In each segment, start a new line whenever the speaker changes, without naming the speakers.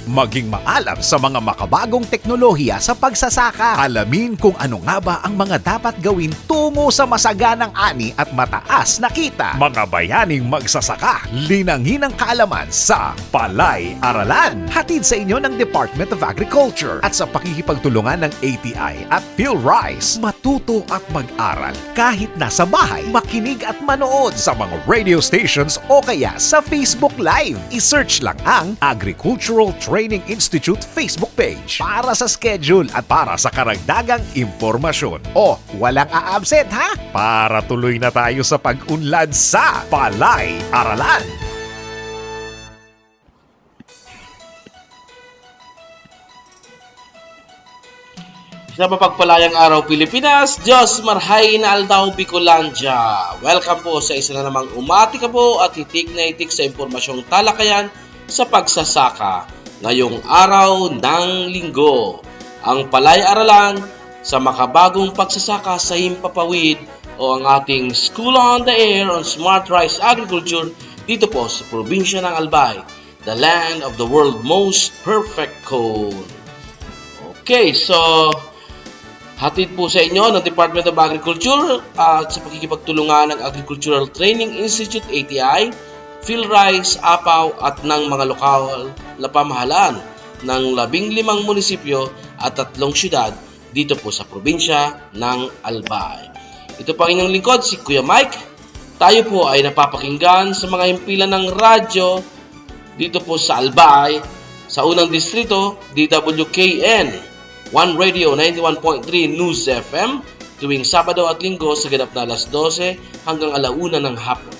maging maalam sa mga makabagong teknolohiya sa pagsasaka. Alamin kung ano nga ba ang mga dapat gawin tungo sa masaganang ani at mataas na kita. Mga bayaning magsasaka, linangin ang kaalaman sa Palay Aralan. Hatid sa inyo ng Department of Agriculture at sa pakikipagtulungan ng ATI at PhilRice. Matuto at mag-aral kahit nasa bahay, makinig at manood sa mga radio stations o kaya sa Facebook Live. I-search lang ang Agricultural Training Institute Facebook page para sa schedule at para sa karagdagang impormasyon. O, walang a-absent ha? Para tuloy na tayo sa pag-unlad sa Palay Aralan.
Sa mapagpalayang araw Pilipinas, Diyos marhay na aldaw Bicolandia. Welcome po sa isa na namang umati ka po at hitik na hitik sa impormasyong talakayan sa pagsasaka ngayong araw ng linggo. Ang Palay-Aralan sa makabagong pagsasaka sa himpapawid o ang ating School on the Air on Smart Rice Agriculture dito po sa probinsya ng Albay, the land of the world most perfect corn. Okay, so hatid po sa inyo ng Department of Agriculture at sa pakikipagtulungan ng Agricultural Training Institute ATI, PhilRice, APAW at ng mga lokal na pamahalaan ng 15 munisipyo at 3 syudad dito po sa probinsya ng Albay. Ito pa inyong lingkod, si Kuya Mike. Tayo po ay napapakinggan sa mga himpilan ng radyo dito po sa Albay, sa unang distrito, DWKN. One Radio 91.3 News FM tuwing Sabado at Linggo sa ganap na alas 12 hanggang alauna ng hapon.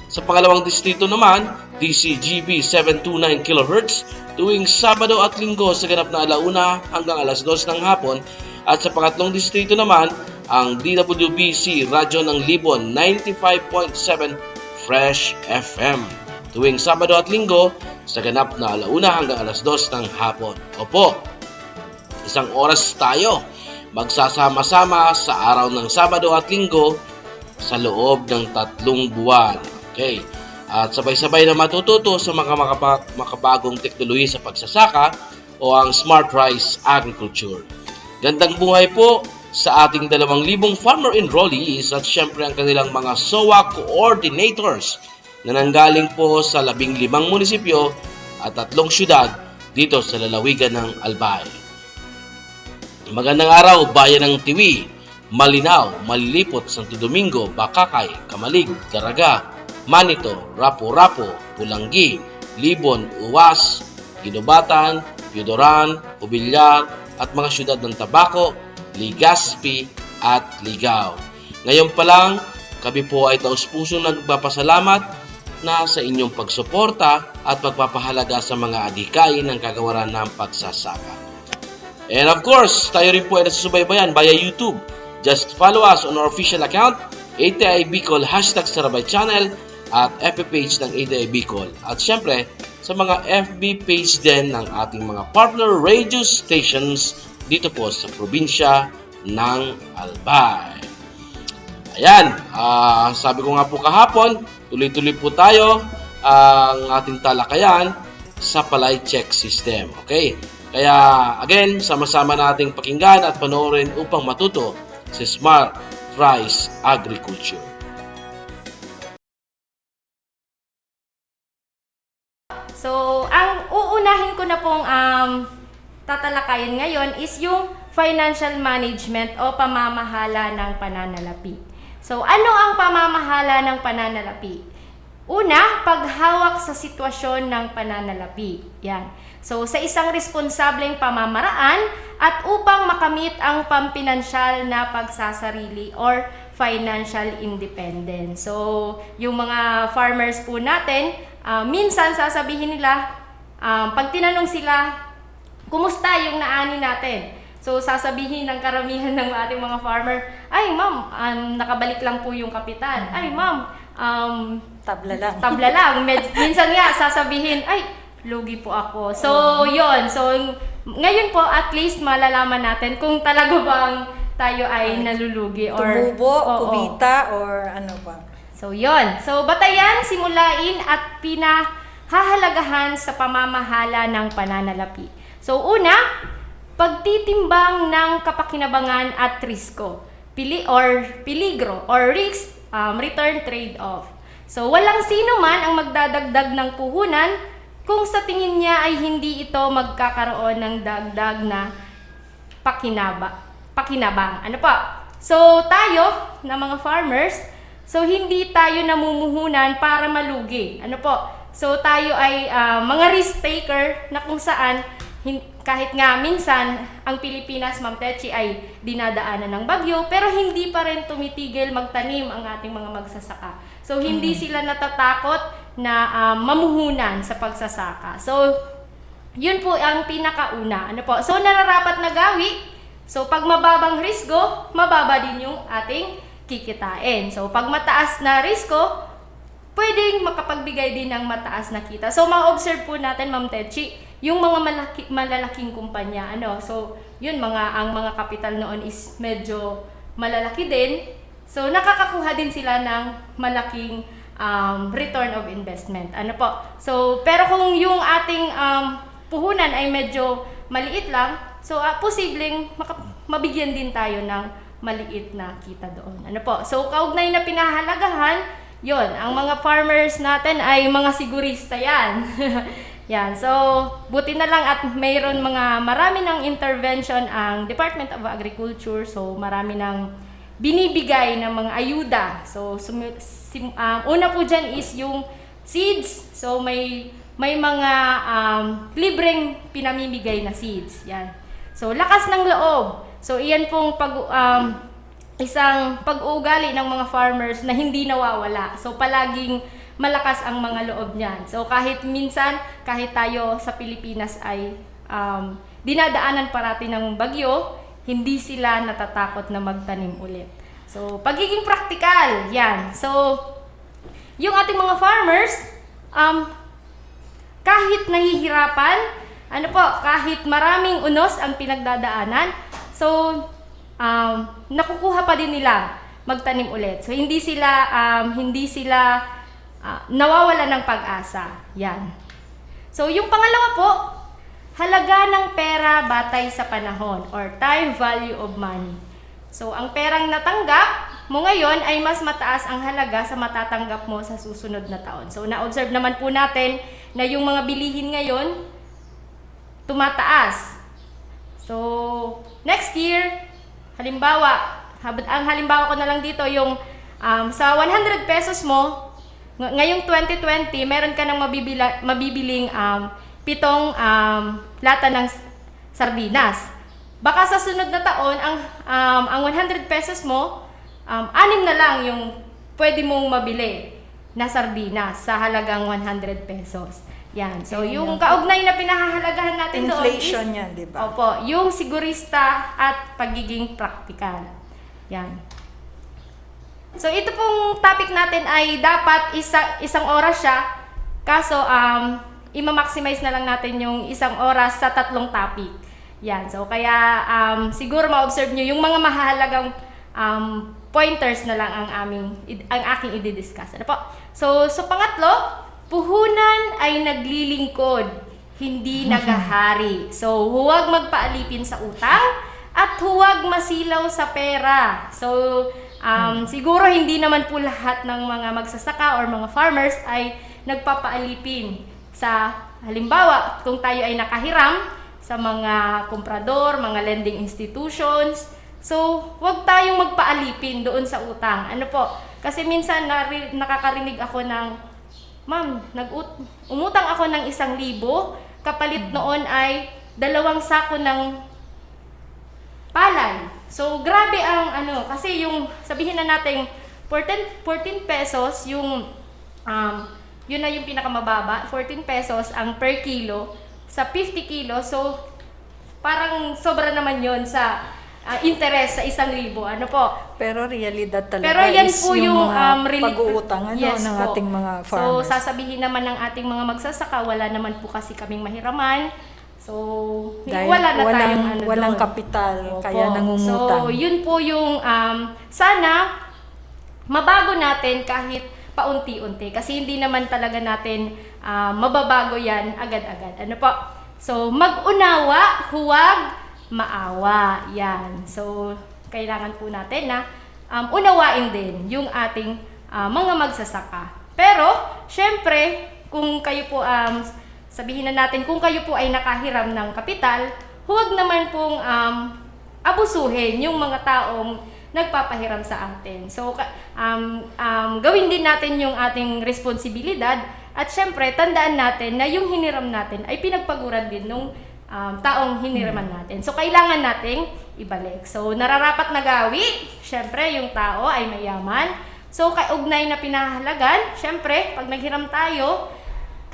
Sa pangalawang distrito naman, DCGB 729 kHz tuwing Sabado at Linggo sa ganap na alauna hanggang alas 2 ng hapon. At sa pangatlong distrito naman, ang DWBC Radyo ng Libon 95.7 Fresh FM tuwing Sabado at Linggo sa ganap na alauna hanggang alas 2 ng hapon. Opo, isang oras tayo magsasama-sama sa araw ng Sabado at Linggo sa loob ng 3 buwan. Okay. At sabay-sabay na matututo sa mga makabagong teknolohiya sa pagsasaka o ang Smart Rice Agriculture. Gandang buhay po sa ating 2,000 farmer enrollees at syempre ang kanilang mga SOA coordinators na nanggaling po sa 15 munisipyo at 3 syudad dito sa lalawigan ng Albay. Magandang araw, bayan ng Tiwi, Malinaw, Malilipot, Santo Domingo, Bakakay, Kamalig, Daraga, Manito, Rapo-Rapo, Pulanggi, Libon, Uwas, Ginobatan, Piodoran, Ubilyar at mga syudad ng Tabaco, Legazpi at Ligao. Ngayon pa lang, kami po ay taus-pusong nagpapasalamat na sa inyong pagsuporta at pagpapahalaga sa mga adhikain ng kagawaran ng pagsasaka. And of course, tayo rin po ay nasusubaybayan via YouTube. Just follow us on our official account, ATI Bicol, #Sarabay Channel, at FB page ng ATI Bicol. At syempre, sa mga FB page din ng ating mga partner radio stations dito po sa probinsya ng Albay. Ayan, sabi ko nga po kahapon, tuloy-tuloy po tayo ang ating talakayan sa Palay Check System. Okay? Kaya, again, sama-sama nating pakinggan at panoorin upang matuto sa Smart Rice Agriculture.
So, ang uunahin ko na pong tatalakayin ngayon is yung financial management o pamamahala ng pananalapi. So, ano ang pamamahala ng pananalapi? Una, paghawak sa sitwasyon ng pananalapi. Yan. So, sa isang responsableng pamamaraan at upang makamit ang pampinansyal na pagsasarili or financial independence. So, yung mga farmers po natin, minsan sasabihin nila, pag tinanong sila, kumusta yung naani natin? So, sasabihin ng karamihan ng ating mga farmer, ay ma'am, nakabalik lang po yung kapital. Ay ma'am,
tabla lang.
Tabla lang. Minsan nga, sasabihin, ay, lugi po ako. So, yon. So, ngayon po, at least malalaman natin kung talaga bang tayo ay nalulugi or
tumubo, kumita, or ano ba.
So, yon. So, batayan, simulain at hahalagahan sa pamamahala ng pananalapi. So una, pagtitimbang ng kapakinabangan at risko, peligro or risk return trade-off. So walang sino man ang magdadagdag ng puhunan kung sa tingin niya ay hindi ito magkakaroon ng dagdag na pakinabang. Ano po? So tayo na mga farmers, so hindi tayo namumuhunan para malugi. Ano po? So tayo ay mga risk taker na kung saan kahit nga minsan ang Pilipinas, Ma'am Techi, ay dinadaanan ng bagyo, pero hindi pa rin tumitigil magtanim ang ating mga magsasaka. So hindi sila natatakot na mamuhunan sa pagsasaka. So yun po ang pinakauna. Ano po? So nararapat na gawi. So pag mababang risko, mababa din yung ating kikitain. So pag mataas na risko, pwedeng makapagbigay din ng mataas na kita. So ma-observe po natin, Ma'am Techi, yung mga malalaking kumpanya, so yun, ang mga kapital noon is medyo malalaki din. So nakakakuha din sila ng malaking return of investment. Ano po? So pero kung yung ating puhunan ay medyo maliit lang, so posibleng mabigyan din tayo ng maliit na kita doon. Ano po? So kaugnay na pinahalagahan, yon, ang mga farmers natin ay mga sigurista yan. Yan. So, buti na lang at mayroon marami ng intervention ang Department of Agriculture. So, marami ng binibigay ng mga ayuda. So, una po dyan is yung seeds. So, may mga libreng pinamimigay na seeds. Yan. So, lakas ng loob. So, iyan pong isang pag-uugali ng mga farmers na hindi nawawala. So, palaging malakas ang mga loob niyan. So kahit minsan, kahit tayo sa Pilipinas ay dinadaanan parati ng bagyo, hindi sila natatakot na magtanim ulit. So pagiging praktikal, yan. So yung ating mga farmers, kahit nahihirapan, kahit maraming unos ang pinagdadaanan, so nakukuha pa din nila magtanim ulit. So hindi sila nawawala ng pag-asa. Yan. So, yung pangalawa po, halaga ng pera batay sa panahon or time value of money. So, ang perang natanggap mo ngayon ay mas mataas ang halaga sa matatanggap mo sa susunod na taon. So, na-observe naman po natin na yung mga bilihin ngayon, tumataas. So, next year, ang halimbawa ko na lang dito, yung sa 100 pesos mo, ngayong 2020, meron ka ng mabibiling 7 lata ng sardinas. Baka sa sunod na taon, ang 100 pesos mo, 6 na lang yung pwede mong mabili na sardinas sa halagang 100 pesos. Yan. So, yung kaugnay na pinahahalagahan natin
inflation
doon is,
yan, di ba?
Opo, yung sigurista at pagiging praktikal. Yan. So, ito pong topic natin ay dapat isang oras siya. Kaso, i-maximize na lang natin yung isang oras sa 3 topic. Yan. So, kaya siguro ma-observe nyo yung mga mahalagang pointers na lang ang aking i-discuss. Ano po? So, pangatlo, puhunan ay naglilingkod, hindi naghahari. So, huwag magpaalipin sa utang at huwag masilaw sa pera. So, siguro hindi naman po lahat ng mga magsasaka or mga farmers ay nagpapaalipin sa halimbawa kung tayo ay nakahiram sa mga komprador, mga lending institutions. So, huwag tayong magpaalipin doon sa utang. Ano po? Kasi minsan nakakarinig ako ng, ma'am, umutang ako ng 1,000, kapalit noon ay 2 sako ng palay. So, grabe ang kasi yung, sabihin na natin, 14 pesos, yung, yun na yung pinakamababa, 14 pesos ang per kilo, sa 50 kilo, so, parang sobra naman yon sa interest sa 1,000. Ano po?
Pero realidad talaga
Pero yan
is
po yung
pag-uutang
yes
ng
po.
ating mga
So,
farmers.
sasabihin naman ng ating mga magsasaka, wala naman po kasi kaming mahiraman. So,
Dahil
wala na tayong
walang
doon.
kapital,
Opo.
kaya nangungutang.
So, yun po yung sana mabago natin kahit paunti-unti. Kasi hindi naman talaga natin mababago yan agad-agad. Ano po? So, mag-unawa, huwag maawa. Yan. So, kailangan po natin na unawain din yung ating mga magsasaka. Pero, syempre, kung kayo po, sabihin na natin, kung kayo po ay nakahiram ng kapital, huwag naman pong abusuhin yung mga taong nagpapahiram sa atin. So, gawin din natin yung ating responsibilidad at syempre, tandaan natin na yung hiniram natin ay pinagpaguran din nung taong hiniraman natin. So, kailangan nating ibalik. So, nararapat na gawi, syempre, yung tao ay mayaman. So, kaugnay na pinahalagan, syempre, pag naghiram tayo,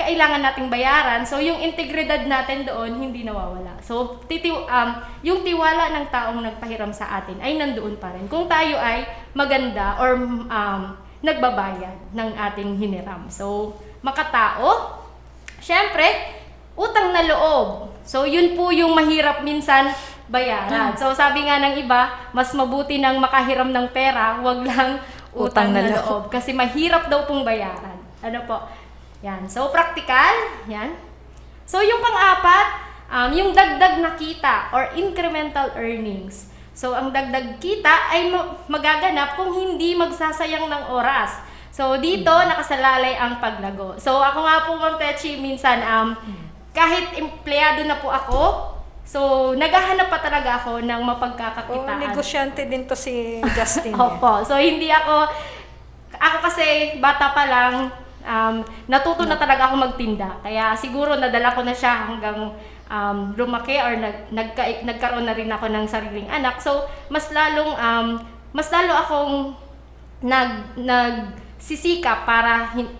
kailangan nating bayaran. So, yung integridad natin doon, hindi nawawala. So, yung tiwala ng taong nagpahiram sa atin ay nandoon pa rin. Kung tayo ay maganda or nagbabayad ng ating hiniram. So, makatao, syempre, utang na loob. So, yun po yung mahirap minsan bayaran. So, sabi nga ng iba, mas mabuti nang makahiram ng pera, wag lang utang na loob. Kasi mahirap daw pong bayaran. Ano po? Yan. So, practical. Yan. So, yung pang-apat, yung dagdag na kita or incremental earnings. So, ang dagdag kita ay magaganap kung hindi magsasayang ng oras. So, dito, nakasalalay ang paglago. So, ako nga po, Ma'am Techi, minsan, kahit empleyado na po ako, so, naghahanap pa talaga ako ng mapagkakakitaan.
Negosyante din to si Justin.
Opo. So, hindi ako kasi bata pa lang, natuto na talaga ako magtinda. Kaya siguro nadala ko na siya hanggang lumaki or nagkaroon na rin ako ng sariling anak. So, mas lalo akong nagsisikap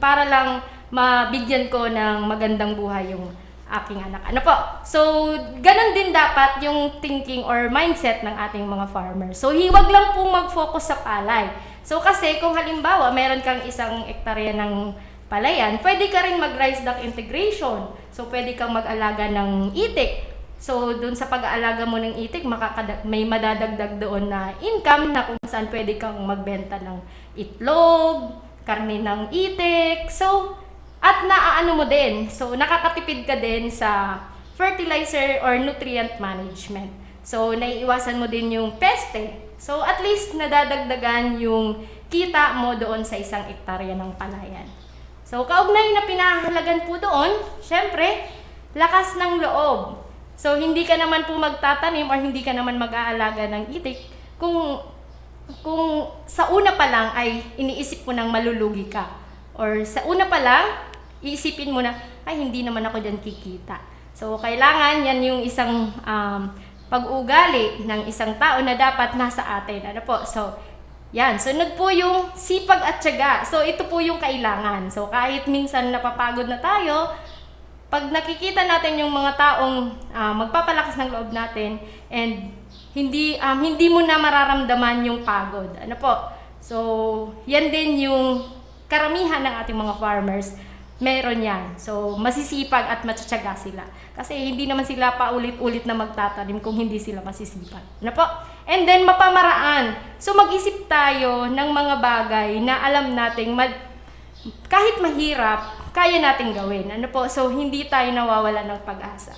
para lang mabigyan ko ng magandang buhay yung aking anak. Ano po? So, ganun din dapat yung thinking or mindset ng ating mga farmers. So, hiwag lang pong mag-focus sa palay. So, kasi kung halimbawa, meron kang 1 hektarya ng palayan, pwede ka rin mag-rice duck integration. So, pwede kang mag-alaga ng itik. So, dun sa pag-aalaga mo ng itik, may madadagdag doon na income na kung saan pwede kang magbenta ng itlog, karne ng itik. So, at naaano mo din. So, nakakatipid ka din sa fertilizer or nutrient management. So, naiiwasan mo din yung peste. So, at least nadadagdagan yung kita mo doon sa 1 hektarya ng palayan. So, kaugnay na pinahalagan po doon, syempre, lakas ng loob. So, hindi ka naman po magtatanim or hindi ka naman mag-aalaga ng itik kung sa una pa lang ay iniisip mo nang malulugi ka. Or sa una pa lang, iisipin mo na, ay hindi naman ako dyan kikita. So, kailangan yan yung isang pag-ugali ng isang tao na dapat nasa atin. Ano po? So, yan. Sunod po yung sipag at tiyaga. So, ito po yung kailangan. So, kahit minsan napapagod na tayo, pag nakikita natin yung mga taong magpapalakas ng loob natin and hindi mo na mararamdaman yung pagod. Ano po? So, yan din yung karamihan ng ating mga farmers. Meron yan. So, masisipag at matyaga sila. Kasi hindi naman sila paulit-ulit na magtatanim kung hindi sila masisipag. Ano po? And then, mapamaraan. So, mag-isip tayo ng mga bagay na alam nating kahit mahirap, kaya nating gawin. Ano po? So, hindi tayo nawawala ng pag-asa.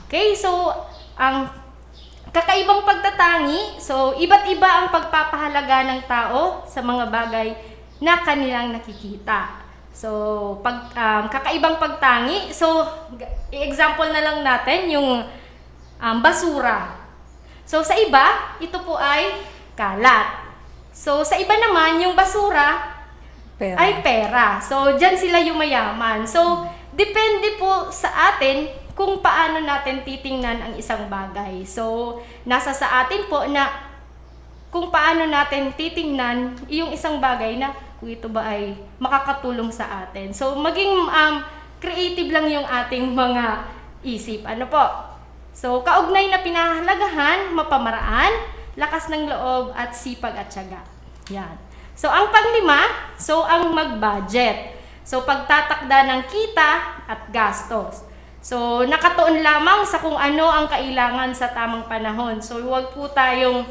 Okay? So, ang kakaibang pagtatangi, so, iba't iba ang pagpapahalaga ng tao sa mga bagay na kanilang nakikita. So, kakaibang pagtangi, so, i-example na lang natin yung basura. So, sa iba, ito po ay kalat. So, sa iba naman, yung basura ay pera. So, dyan sila yung mayaman. So, depende po sa atin kung paano natin titingnan ang isang bagay. So, nasa sa atin po na kung paano natin titingnan yung isang bagay na kung ito ba ay makakatulong sa atin. So, maging creative lang yung ating mga isip. Ano po? So, kaugnay na pinahalagahan, mapamaraan, lakas ng loob, at sipag at tiyaga. Yan. So, ang panglima, ang mag-budget. So, pagtatakda ng kita at gastos. So, nakatuon lamang sa kung ano ang kailangan sa tamang panahon. So, huwag po tayong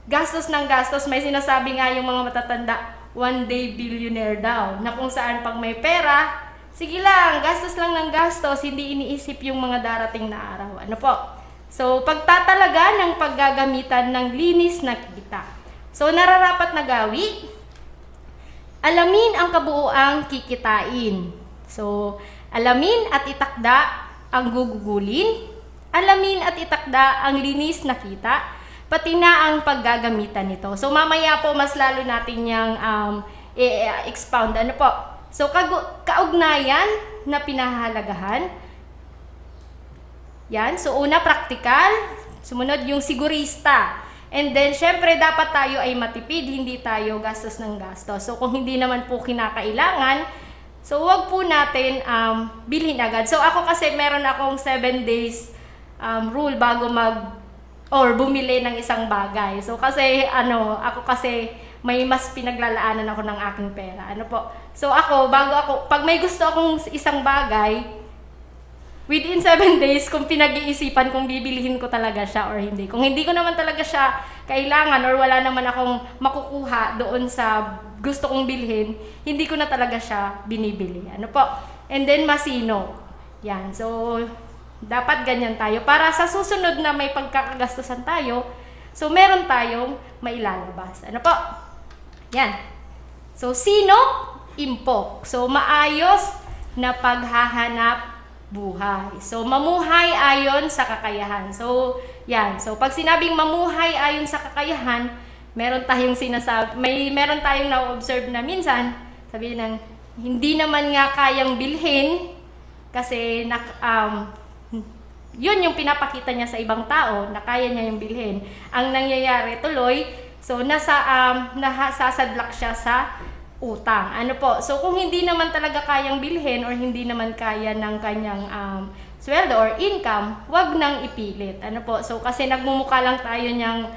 gastos ng gastos. May sinasabi nga yung mga matatanda, one day billionaire daw, na kung saan pag may pera, sige lang, gastos lang ng gastos, hindi iniisip yung mga darating na araw. Ano po? So, pagtatalaga ng paggagamitan ng linis na kita. So, nararapat na gawi, alamin ang kabuuang kikitain. So, alamin at itakda ang gugugulin, alamin at itakda ang linis na kita, pati na ang paggagamitan nito. So mamaya po mas lalo natin yung expound. Ano po? So kaugnayan na pinahahalagahan. Yan. So una, praktikal. Sumunod yung sigurista. And then, syempre, dapat tayo ay matipid, hindi tayo gastos ng gastos. So kung hindi naman po kinakailangan, so wag po natin bilhin agad. So ako kasi meron akong 7 days rule bago bumili ng isang bagay. So kasi ako kasi may mas pinaglalaanan ako ng aking pera. Ano po? So pag may gusto akong isang bagay, within 7 days kung pinag-iisipan kung bibilihin ko talaga siya or hindi. Kung hindi ko naman talaga siya kailangan or wala naman akong makukuha doon sa gusto kong bilhin, hindi ko na talaga siya binibili. Ano po? And then masino. Yan. So dapat ganyan tayo. Para sa susunod na may pagkakagastusan tayo, so meron tayong mailalabas. Ano po? Yan. So, sino? Impok. So, maayos na paghahanap buhay. So, mamuhay ayon sa kakayahan. So, yan. So, pag sinabing mamuhay ayon sa kakayahan, meron tayong meron tayong na-observe na minsan, sabihin ng, hindi naman nga kayang bilhin kasi yun yung pinapakita niya sa ibang tao na kaya niya yung bilhin. Ang nangyayari tuloy, so nasasadlak siya sa utang. Ano po? So kung hindi naman talaga kayang bilhin or hindi naman kaya ng kanyang sweldo or income, wag nang ipilit. Ano po? So kasi nagmumukha lang tayo niyang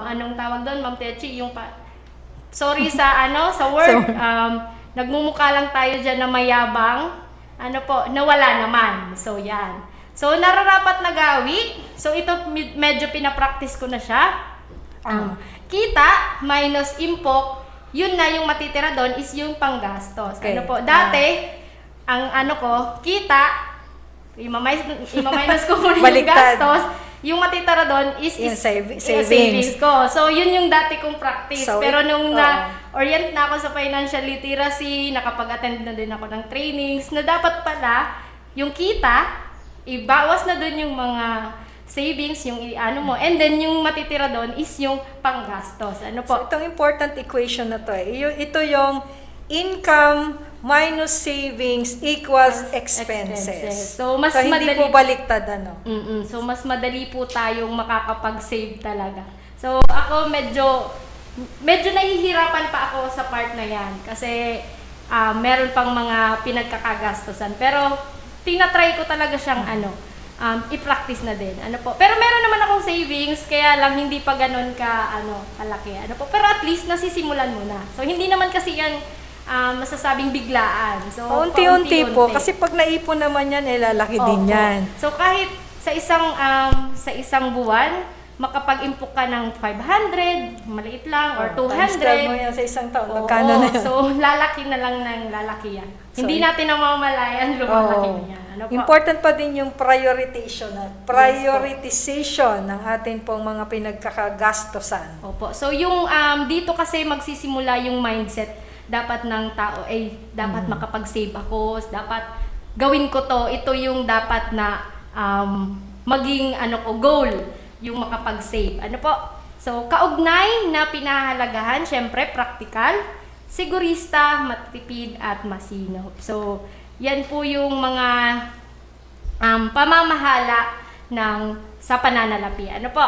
anong tawag doon, Ma'am Techi, sorry sa sa word, nagmumukha lang tayo diyan na mayabang. Ano po? Nawala naman. So yan. So, nararapat na gawi. So, ito medyo pinapractice ko na siya. Kita minus impok, yun na yung matitira doon is yung panggastos.
Okay.
Ano po? Dati, ang kita, ima-minus ko muna yung
Baliktad.
gastos. Yung matitira doon is
Yung
savings ko. So, yun yung dati kong practice.
So,
pero nung na-orient na ako sa financial literacy, nakapag-attend na din ako ng trainings, na dapat pala, yung kita, ibawas na doon yung mga savings, yung mo, and then yung matitira doon is yung panggastos. Ano po?
So, itong important equation na to ito yung income minus savings equals expenses.
So, mas
hindi
madali
po baliktad,
So, mas madali po tayong makakapag-save talaga. So, ako medyo nahihirapan pa ako sa part na yan kasi meron pang mga pinagkakagastosan. Pero, tinatry ko talaga siyang i-practice na din. Ano po? Pero meron naman akong savings, kaya lang hindi pa ganoon kalaki. Ano po? Pero at least nasisimulan mo na. So hindi naman kasi yan masasabing biglaan. So
unti-unti po kasi pag naipon naman yan lalaki din yan.
So kahit sa isang buwan makapag-impok ka ng 500, maliit lang, or 200.
Times mo yan sa isang taon. Magkano na yan?
So, lalaki na lang ng lalaki yan.
So,
hindi natin namamalayan, lumalaki na yan. Ano po?
Important pa din yung prioritization ng atin pong mga pinagkakagastosan.
Opo. So, yung dito kasi magsisimula yung mindset dapat ng tao, dapat makapag-save ako, dapat gawin ko to, ito yung dapat na maging goal, yung makapag-save. Ano po? So, kaugnay na pinahalagahan, syempre, praktikal, sigurista, matipid, at masinop. So, yan po yung mga pamamahala sa pananalapi. Ano po?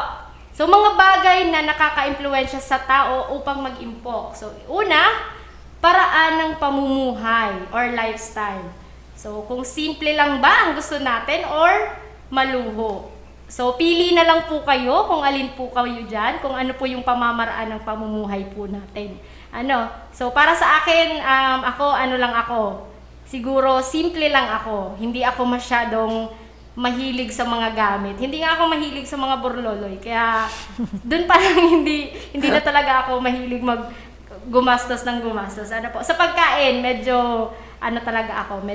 So, mga bagay na nakaka-impluwensya sa tao upang mag-impok. So, una, paraan ng pamumuhay or lifestyle. So, kung simple lang ba ang gusto natin or maluho. So, pili na lang po kayo kung alin po kayo dyan, kung ano po yung pamamaraan ng pamumuhay po natin. So, para sa akin, ako. Siguro, simple lang ako. Hindi ako masyadong mahilig sa mga gamit. Hindi nga ako mahilig sa mga burloloy. Kaya, dun pa lang hindi na talaga ako mahilig gumastos ng gumastos. Ano po, sa pagkain, medyo, ano talaga ako,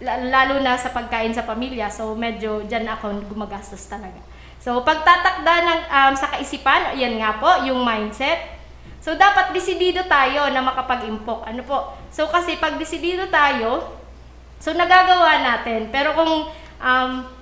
lalo na sa pagkain sa pamilya, so medyo dyan ako gumagastos talaga. So, pagtatakda ng, sa kaisipan, yan nga po, yung mindset. So, dapat desidido tayo na makapag-impok. Ano po? So, kasi pag desidido tayo, so nagagawa natin. Pero kung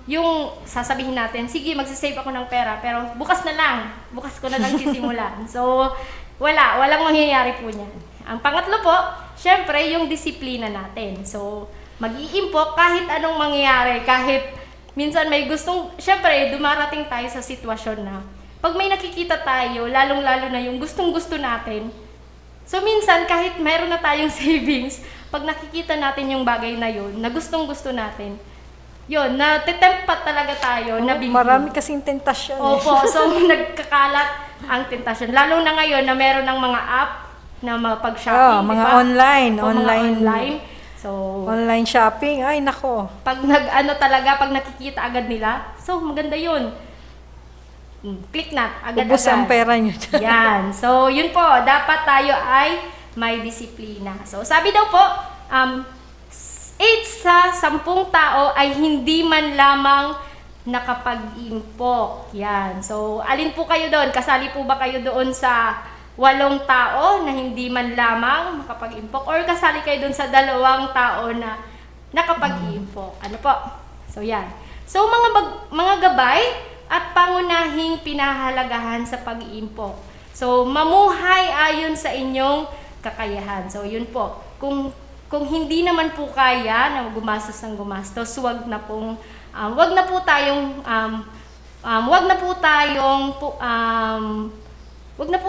yung sasabihin natin, sige, magsisave ako ng pera, pero bukas na lang. Bukas ko na lang sisimulan. So, walang mangyayari po niyan. Ang pangatlo po, syempre, yung disiplina natin. So, mag-iimpok kahit anong mangyayari, kahit minsan may gustong, syempre, dumarating tayo sa sitwasyon na pag may nakikita tayo, lalong-lalo na yung gustong-gusto natin, so minsan kahit mayroon na tayong savings, pag nakikita natin yung bagay na yun, na gustong-gusto natin, yun, natitempat talaga tayo na bibili.
Marami kasing tentasyon.
Opo, so nagkakalat ang tentasyon. Lalo na ngayon na meron ng mga app na mapag-shopping,
Mga
diba?
online.
O, mga online. So,
Online shopping, ay nako.
pag pag nakikita agad nila, so maganda yun. Click na, agad-agad.
Ubus ang pera nyo.
Yan. So, yun po, dapat tayo ay may disiplina. So, sabi daw po, 8 sa 10 tao ay hindi man lamang nakapag-impok. Yan. So, alin po kayo doon? Kasali po ba kayo doon sa 8 tao na hindi man lamang makapag-impok? Or kasali kayo doon sa 2 tao na nakapag-impok? Ano po? So, yan. So, mga gabay at pangunahing pinahalagahan sa pag-iimpok. So, mamuhay ayon sa inyong kakayahan. So, yun po. Kung hindi naman po kaya na gumastos ng gumastos, wag na po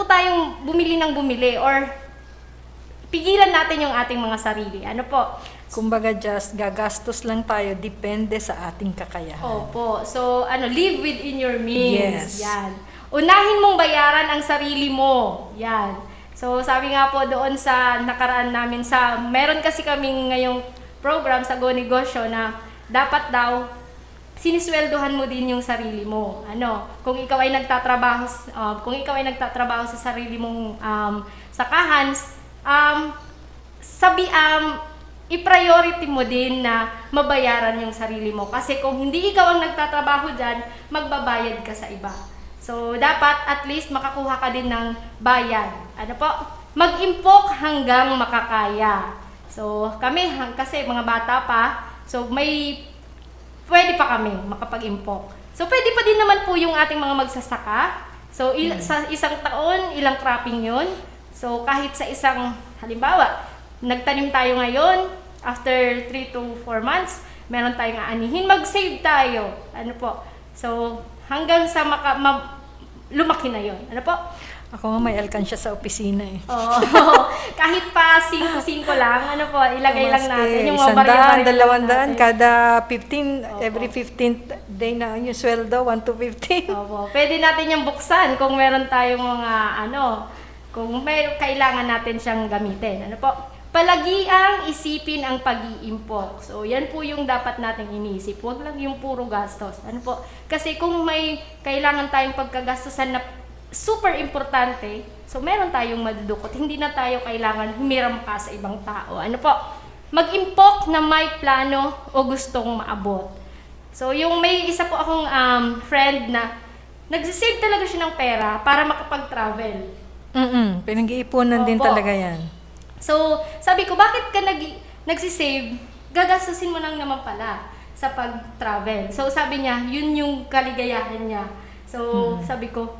tayong bumili ng bumili or pigilan natin yung ating mga sarili. Ano po?
Kumbaga just gagastos lang tayo, depende sa ating kakayahan.
Opo. So, live within your means.
Yes.
Yan. Unahin mong bayaran ang sarili mo. Yan. So, sabi nga po doon sa nakaraan namin meron kasi kaming ngayong program sa Go Negosyo na dapat daw sinisweldohan mo din yung sarili mo. Kung ikaw ay nagtatrabaho sa sarili mong sakahan, i-priority mo din na mabayaran yung sarili mo. Kasi kung hindi ikaw ang nagtatrabaho dyan, magbabayad ka sa iba. So, dapat at least makakuha ka din ng bayad. Mag-impok hanggang makakaya. So, kami, kasi mga bata pa, so pwede pa kami makapag-impok. So, pwede pa din naman po yung ating mga magsasaka. So, sa isang taon, ilang cropping yun. So, kahit sa halimbawa, nagtanim tayo ngayon, after 3 to 4 months, meron tayong aanihin, mag-save tayo. So, hanggang sa lumaki na yon.
Ako nga may alkansya sa opisina eh.
Oo. Kahit pa 5-5 lang, ilagay lang natin. Yung mga
100, 200, kada 15, every 15th day na yung sweldo, 1 to 15.
Opo. Pwede natin yung buksan kung meron tayong mga kung may kailangan natin siyang gamitin. Palagi ang isipin ang pag-iimpok. So, yan po yung dapat nating iniisip. Huwag lang yung puro gastos. Kasi kung may kailangan tayong pagkagastosan na super importante, so meron tayong madudukot. Hindi na tayo kailangan humiram pa sa ibang tao. Mag-impok na may plano o gustong maabot. So, yung may isa po akong friend na nagsisave talaga siya ng pera para makapag-travel.
Pinag-iipunan din
Opo.
talaga yan.
So, sabi ko, bakit ka nagsisave? Gagastusin mo lang naman pala sa pag-travel. So, sabi niya, yun yung kaligayahan niya. So, sabi ko,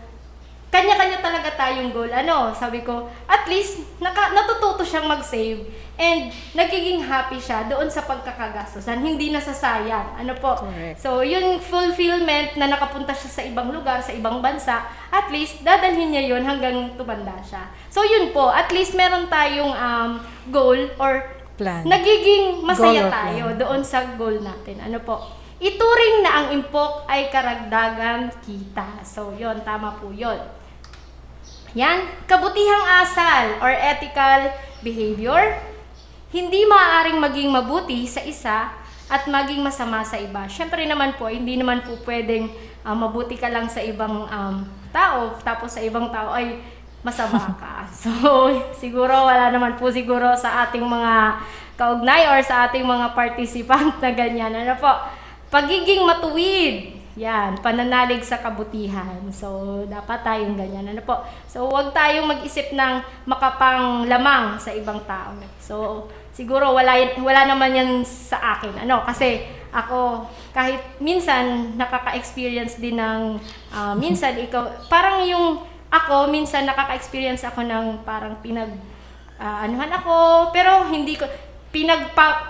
kanya-kanya talaga tayong goal. Sabi ko, at least, natututo siyang mag-save and nagiging happy siya doon sa pagkakagastosan. Hindi nasasayang.
Correct.
So, yung fulfillment na nakapunta siya sa ibang lugar, sa ibang bansa, at least, dadalhin niya yun hanggang tumanda siya. So, yun po. At least, meron tayong goal or
Plan.
nagiging masaya
Goal or
tayo
plan.
doon sa goal natin. Ituring na ang impok ay karagdagang kita. So, yun. Tama po yun. Yan. Kabutihang asal or ethical behavior. Hindi maaaring maging mabuti sa isa at maging masama sa iba. Syempre naman po, hindi naman po pwedeng mabuti ka lang sa ibang tao, tapos sa ibang tao ay masama ka. So, siguro wala naman po siguro sa ating mga kaugnay or sa ating mga participant na ganyan. Ano po? Pagiging matuwid. Yan, pananalig sa kabutihan. So, dapat tayong ganyan. Ano po? So, huwag tayong mag-isip ng makapang lamang sa ibang tao. So, siguro wala naman yan sa akin. Ano? Kasi ako, kahit minsan nakaka-experience din ng, minsan ikaw, parang yung ako, minsan nakaka-experience ako ng parang anuhan ako, pero hindi ko,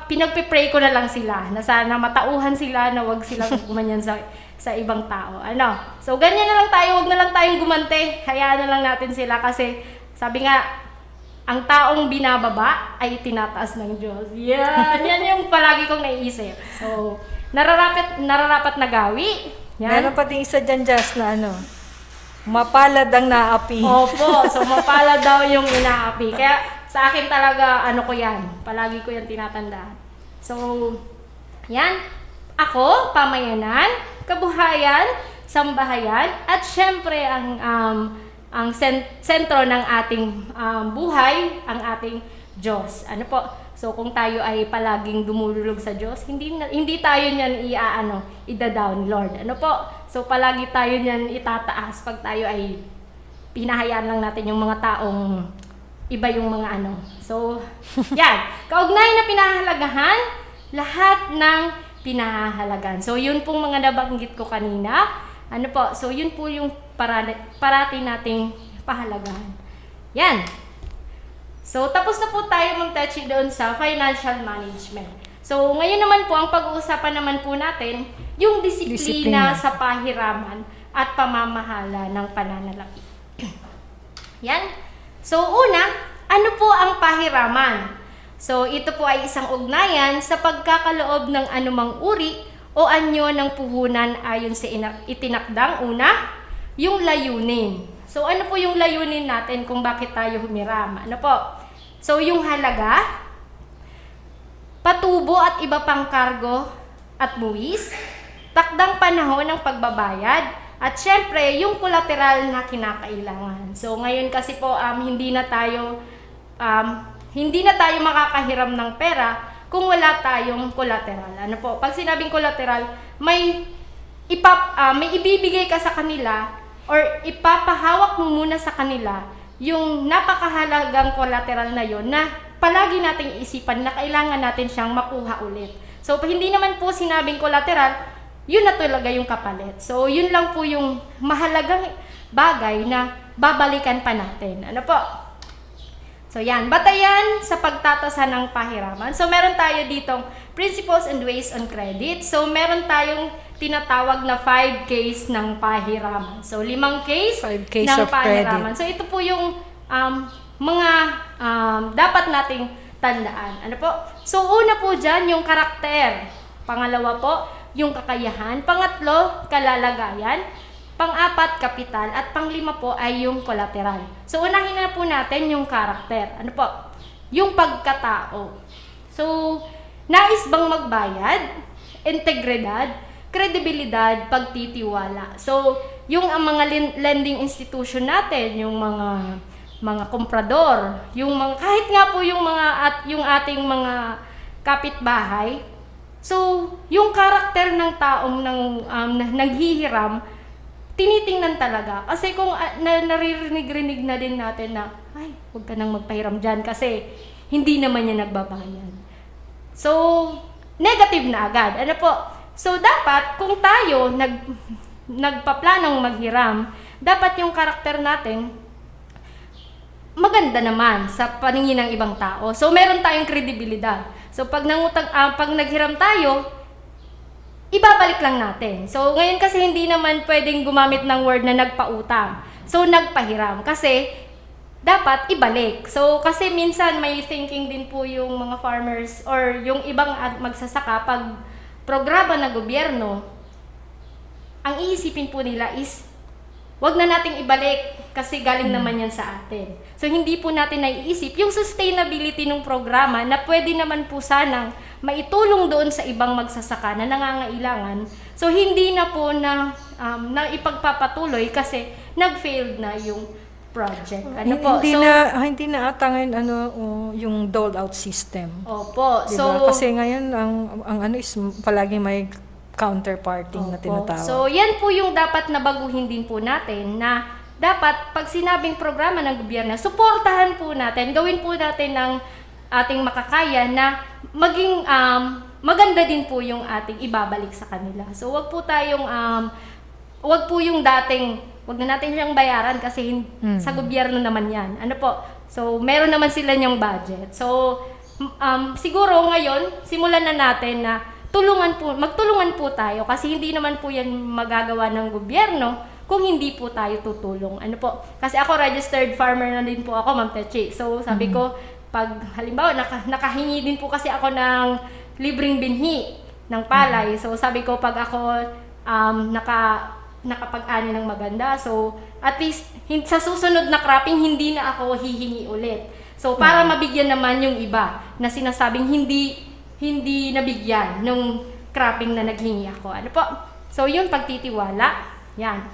pinagpe-pray ko na lang sila, na sana matauhan sila, na wag silang gumanyan sa ibang tao. Ano? So, ganyan na lang tayo, wag na lang tayong gumante, hayaan na lang natin sila kasi, sabi nga, ang taong binababa ay tinataas ng Diyos. Yan yung palagi kong naiisip. So, nararapat na gawi. Yan.
Meron pa din isa dyan, Jazz, na mapalad ang naapi.
Opo, so mapalad daw yung inaapi. Kaya sa akin talaga, ko yan. Palagi ko yan tinatandaan. So, yan. Ako, pamayanan, kabuhayan, sambahayan, at syempre ang sentro ng ating buhay, ang ating Diyos. Ano po? So kung tayo ay palaging dumululog sa Diyos, hindi tayo niyan ida-down, Lord. Ano po? So palagi tayo niyan itataas pag tayo ay pinahayaan lang natin yung mga taong iba yung mga So, yan. Kaugnay na pinahahalagahan, lahat ng pinahahalagahan. So yun pong mga nabanggit ko kanina. Ano po? So yun po yung parati nating pahalagahan. Yan. So, tapos na po tayo mag-touch doon sa financial management. So, ngayon naman po, ang pag-uusapan naman po natin, yung disiplina sa pahiraman at pamamahala ng pananalapi. Yan. So, una, ano po ang pahiraman? So, ito po ay isang ugnayan sa pagkakaloob ng anumang uri o anyo ng puhunan ayon sa itinakdang una, yung layunin. So, ano po yung layunin natin kung bakit tayo humiram? Ano po? So, yung halaga, patubo at iba pang kargo at buwis, takdang panahon ng pagbabayad, at syempre, yung collateral na kinakailangan. So, ngayon kasi po, hindi na tayo makakahiram ng pera kung wala tayong collateral. Ano po? Pag sinabing collateral, may ibibigay ka sa kanila or ipapahawak mo muna sa kanila yung napakahalagang collateral na yon na palagi nating isipan na kailangan natin siyang makuha ulit. So, hindi naman po sinabing collateral, yun na talaga yung kapalit. So, yun lang po yung mahalagang bagay na babalikan pa natin. Ano po? So, yan. Batayan sa pagtatasan ng pahiraman. So, meron tayo ditong principles and ways on credit. So, meron tayong tinatawag na 5 case ng pahiraman. So, 5 case
5 case
ng
of
pahiraman.
credit.
So, ito po yung mga dapat nating tandaan. Ano po? So, una po dyan, yung karakter. Pangalawa po, yung kakayahan. Pangatlo, kalalagayan. Pang-apat, kapital. At pang-5 po ay yung collateral. So, unahin na po natin yung karakter. Ano po? Yung pagkatao. So, nais bang magbayad? Integridad, kredibilidad, pagtitiwala. So, yung ang mga lending institution natin, yung mga komprador, yung mga kahit nga po yung ating mga kapitbahay. So, yung karakter ng taong naghihiram, tinitingnan talaga. Kasi kung naririnig-rinig na din natin na, ay, huwag ka nang magpahiram dyan kasi hindi naman niya nagbabayad. So, negative na agad. Ano po? So, dapat kung tayo nagpaplanong maghiram, dapat yung karakter natin maganda naman sa paningin ng ibang tao. So, meron tayong kredibilidad. So, pag naghiram tayo, ibabalik lang natin. So, ngayon kasi hindi naman pwedeng gumamit ng word na nagpautang. So, nagpahiram. Kasi, dapat ibalik. So, kasi minsan may thinking din po yung mga farmers or yung ibang magsasaka pag programa ng gobyerno, ang iisipin po nila is, wag na nating ibalik kasi galing naman yan sa atin. So, hindi po natin naiisip yung sustainability ng programa na pwede naman po sanang maitulong doon sa ibang magsasaka na nangangailangan. So, hindi na po na ipagpapatuloy kasi nag-failed na yung project. Ano po?
Hindi na ata ngayon yung dole out system.
Opo.
Diba?
So,
Kasi ngayon ang ano is palagi may counterparty na tinatawag.
So, yan po yung dapat na baguhin din po natin na dapat pag sinabing programa ng gobyerno, suportahan po natin, gawin po natin ng ating makakaya na maging maganda din po yung ating ibabalik sa kanila. So, wag po yung dating, wag na natin siyang bayaran kasi sa gobyerno naman yan. Ano po? So, meron naman sila niyang budget. So, siguro ngayon, simulan na natin na magtulungan po tayo kasi hindi naman po yan magagawa ng gobyerno kung hindi po tayo tutulong. Ano po? Kasi ako registered farmer na din po ako, Ma'am Techi. So, sabi ko, pag halimbawa, nakahingi din po kasi ako ng libreng binhi ng palay. So, sabi ko, pag ako nakapag-ani ng maganda, so, at least, sa susunod na cropping, hindi na ako hihingi ulit. So, para mabigyan naman yung iba na sinasabing hindi nabigyan nung cropping na naghingi ako. Ano po? So, yung pagtitiwala. Yan.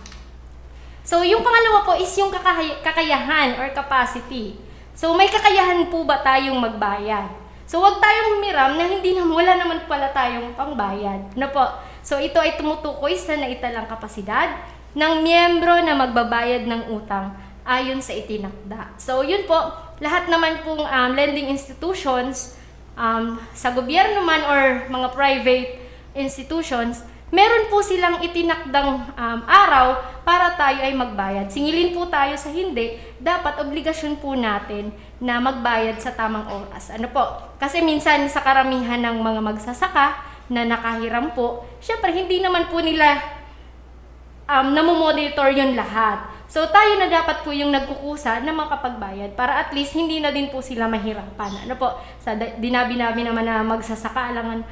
So, yung pangalawa po is yung kakayahan or capacity. So, may kakayahan po ba tayong magbayad? So, wag tayong humiram na wala naman pala tayong pangbayad. Ano po? So, ito ay tumutukoy sa naitalang kapasidad ng miyembro na magbabayad ng utang ayon sa itinakda. So, yun po, lahat naman pong lending institutions, sa gobyerno man or mga private institutions, meron po silang itinakdang araw para tayo ay magbayad. Singilin po tayo sa hindi, dapat obligasyon po natin na magbayad sa tamang oras. Ano po? Kasi minsan sa karamihan ng mga magsasaka na nakahiram po, syempre hindi naman po nila namomonitor yun lahat. So tayo na dapat po yung nagkukusa na makapagbayad para at least hindi na din po sila mahirapan. Ano po? Sa dinabi-nabi naman na magsasaka, alangan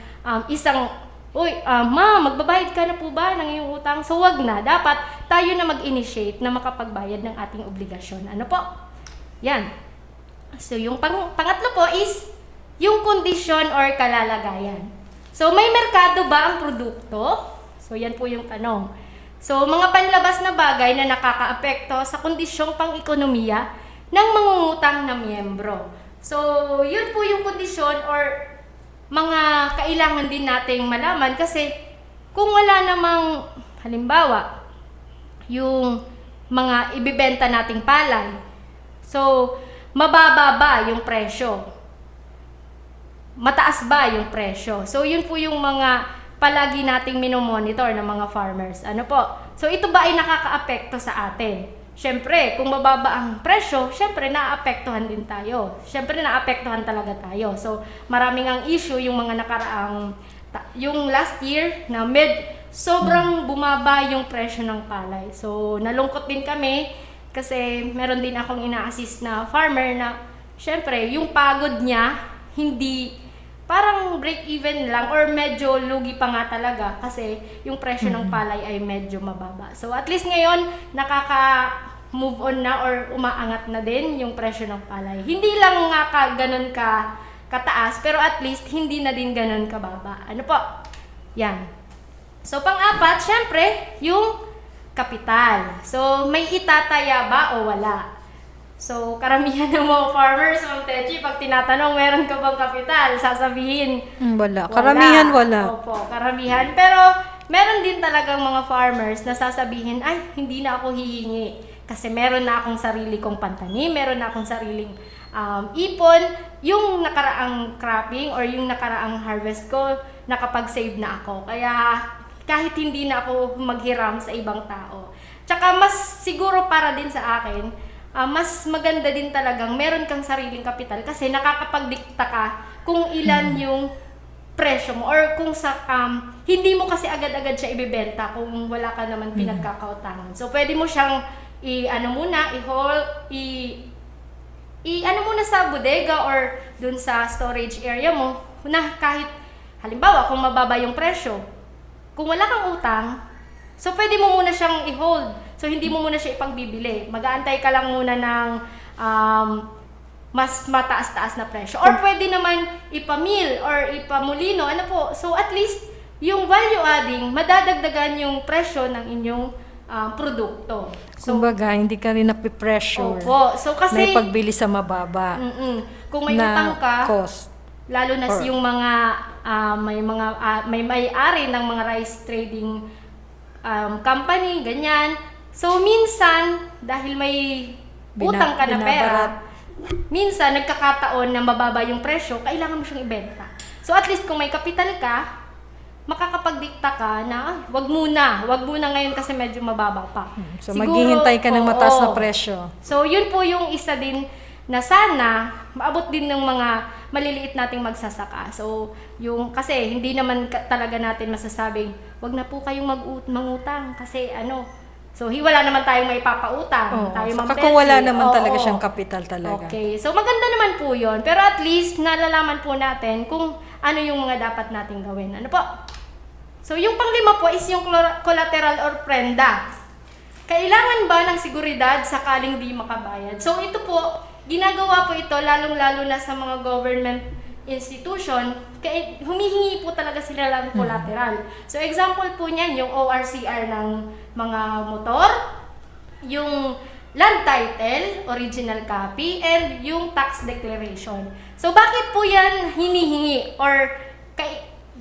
magbabayad ka na po ba ng iyong utang? So, wag na. Dapat tayo na mag-initiate na makapagbayad ng ating obligasyon. Ano po? Yan. So, yung pangatlo po is yung kondisyon or kalalagayan. So, may merkado ba ang produkto? So, yan po yung tanong. So, mga panlabas na bagay na nakakaapekto sa kondisyong pang-ekonomiya ng mangungutang na miyembro. So, yun po yung kondisyon or mga kailangan din nating malaman kasi kung wala namang halimbawa yung mga ibibenta nating palay, so mababa ba yung presyo? Mataas ba yung presyo? So yun po yung mga palagi nating minomonitor ng mga farmers. Ano po? So ito ba ay nakakaapekto sa atin? Siyempre, kung mababa ang presyo, siyempre naapektuhan din tayo. Siyempre naapektuhan talaga tayo. So, maraming ang issue yung mga nakaraang, yung last year na sobrang bumaba yung presyo ng palay. So, nalungkot din kami kasi meron din akong ina-assist na farmer na siyempre, yung pagod niya, hindi, parang break-even lang or medyo lugi pa nga talaga kasi yung presyo ng palay ay medyo mababa. So, at least ngayon, move on na or umaangat na din yung presyo ng palay. Hindi lang nga ganun kataas, pero at least hindi na din ganun kababa. Ano po? Yan. So, pang-apat, syempre, yung kapital. So, may itataya ba o wala? So, karamihan ng mga farmers, Ma'am Techi, pag tinatanong, meron ka bang kapital? Sasabihin,
wala. Karamihan wala.
Opo, karamihan. Pero, meron din talagang mga farmers na sasabihin, ay, hindi na ako hihingi. Kasi meron na akong sarili kong pantanim, meron na akong sariling ipon. Yung nakaraang cropping or yung nakaraang harvest ko, nakapag-save na ako. Kaya kahit hindi na ako maghiram sa ibang tao. Tsaka mas siguro para din sa akin, mas maganda din talagang meron kang sariling kapital kasi nakakapagdikta ka kung ilan yung presyo mo or kung hindi mo kasi agad-agad siya ibebenta kung wala ka naman pinagkakautangan. So pwede mo siyang muna sa bodega or dun sa storage area mo na kahit halimbawa kung mababa yung presyo, kung wala kang utang, so pwede mo muna siyang i-hold. So hindi mo muna siya ipagbibili. Mag-aantay ka lang muna ng mas mataas-taas na presyo. Or pwede naman ipamil or ipamulino. Ano po? So at least yung value adding, madadagdagan yung presyo ng inyong produkto. So,
Kumbaga, hindi ka rin napipressure
opo. So
na
kasi,
ipagbili sa mababa
kung may
na
utang ka,
cost.
lalo na
Or-
yung mga may may-ari ng mga rice trading company, ganyan. So minsan dahil may utang ka na pera,
binabarat.
minsan nagkakataon na mababa yung presyo, kailangan mo siyang ibenta. So at least kung may kapital ka, makakapagdikta ka na wag muna ngayon kasi medyo mababa pa.
So
Siguro,
maghihintay ka ng mataas na
oo.
presyo.
So, yun po yung isa din na sana maabot din ng mga maliliit nating magsasaka. So, yung kasi hindi naman talaga natin masasabing wag na po kayong mangutang kasi so wala naman tayong may papautang.
Oo.
Tayo
Saka
Ma'am
kung wala
Tetsi.
naman
Oo,
talaga
oo.
siyang kapital talaga.
Okay. So, maganda naman po yun. Pero at least nalalaman po natin kung ano yung mga dapat nating gawin. Ano po? So, yung panglima po is yung collateral or prenda. Kailangan ba ng seguridad sakaling di makabayad? So, ito po, ginagawa po ito lalong-lalo na sa mga government institution, humihingi po talaga sila ng collateral. So, example po niyan, yung ORCR ng mga motor, yung land title, original copy, and yung tax declaration. So, bakit po yan hinihingi or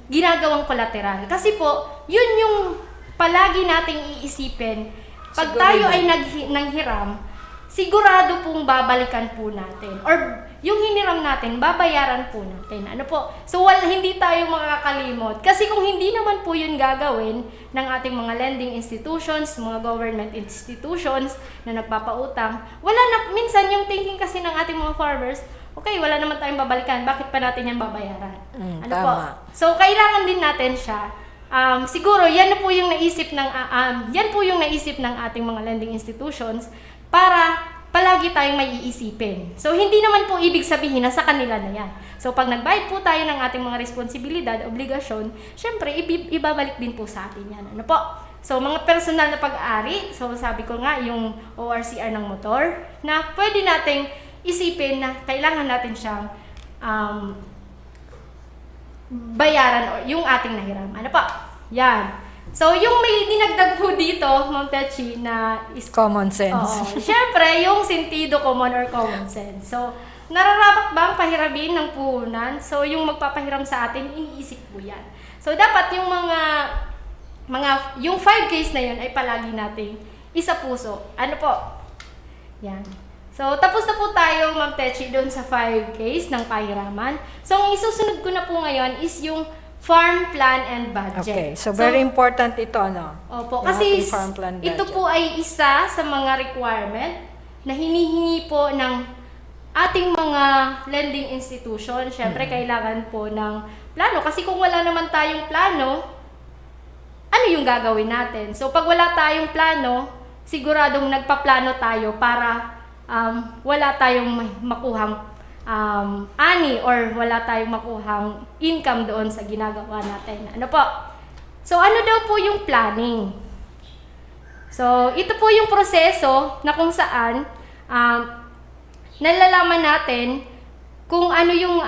ginagawang collateral? Kasi po, yun yung palagi nating iisipin. Pag tayo ay nanghiram, sigurado pong babalikan po natin. Or yung hiniram natin, babayaran po natin. Ano po? So, hindi tayo makakalimot. Kasi kung hindi naman po yun gagawin ng ating mga lending institutions, mga government institutions na nagpapautang, minsan yung thinking kasi ng ating mga farmers, okay, wala naman tayong babalikan, bakit pa natin yan babayaran? Ano po?
Tama.
So, kailangan din natin siya. Siguro, yan po yung naisip ng ating mga lending institutions para palagi tayong may iisipin. So, hindi naman po ibig sabihin na sa kanila na yan. So, pag nagbayad po tayo ng ating mga responsibilidad, obligasyon, syempre, ibabalik din po sa atin yan. Ano po? So, mga personal na pag-aari, so sabi ko nga, yung ORCR ng motor, na pwede nating isipin na kailangan natin siyang bayaran o yung ating nahiram. Ano po? Yan. So, yung may dinagdag po dito, Ma'am Tetsi, na is
Common sense.
oo. Siyempre, yung sentido commun or common sense. So, nararapat bang pahiramin ng puhunan? So, yung magpapahiram sa atin, iniisip po yan. So, dapat yung yung 5 case na yun ay palagi nating isa puso. Ano po? Yan. So, tapos na po tayo, Ma'am Tetsi, doon sa 5 case ng pahiraman. So, ang isusunod ko na po ngayon is yung farm plan and budget.
Okay, so very important ito, no?
Opo,
Yung
kasi
ating farm plan
ito
budget.
po ay isa sa mga requirement na hinihingi po ng ating mga lending institution. Siyempre, kailangan po ng plano. Kasi kung wala naman tayong plano, ano yung gagawin natin? So, pag wala tayong plano, siguradong nagpaplano tayo para wala tayong makuhang ani or wala tayong makuhang income doon sa ginagawa natin. Ano po? So, ano daw po yung planning? So, ito po yung proseso na kung saan nalalaman natin kung ano yung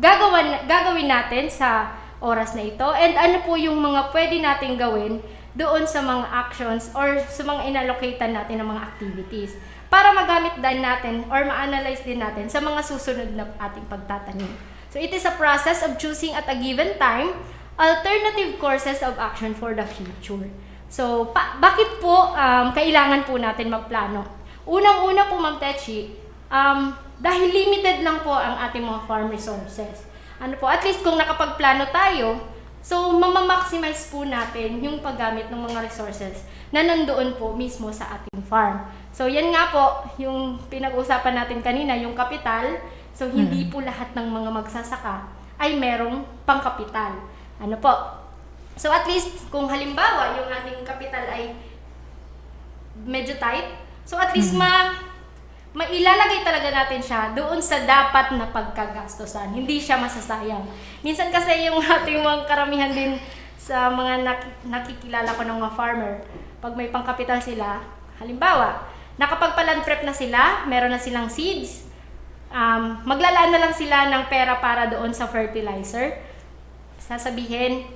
gagawin natin sa oras na ito and ano po yung mga pwede nating gawin doon sa mga actions or sa mga inallocatean natin ng mga activities para magamit din natin or ma-analyze din natin sa mga susunod na ating pagtatanim. So, it is a process of choosing at a given time alternative courses of action for the future. So, bakit po kailangan po natin magplano? Unang-una po, Ma'am Tetsi, dahil limited lang po ang ating mga farm resources. Ano po, at least kung nakapagplano tayo, so mamamaximize po natin yung paggamit ng mga resources na nandoon po mismo sa ating farm. So, yan nga po, yung pinag-usapan natin kanina, yung kapital. So, hindi po lahat ng mga magsasaka ay merong pangkapital. Ano po? So, at least, kung halimbawa, yung ating kapital ay medyo tight, so at least mailalagay talaga natin siya doon sa dapat na pagkagastosan. Hindi siya masasayang. Minsan kasi yung ating mga karamihan din sa mga nakikilala ko ng mga farmer, pag may pangkapital sila, halimbawa, nakapagpa-land prep na sila, meron na silang seeds, maglalaan na lang sila ng pera para doon sa fertilizer. Sasabihin,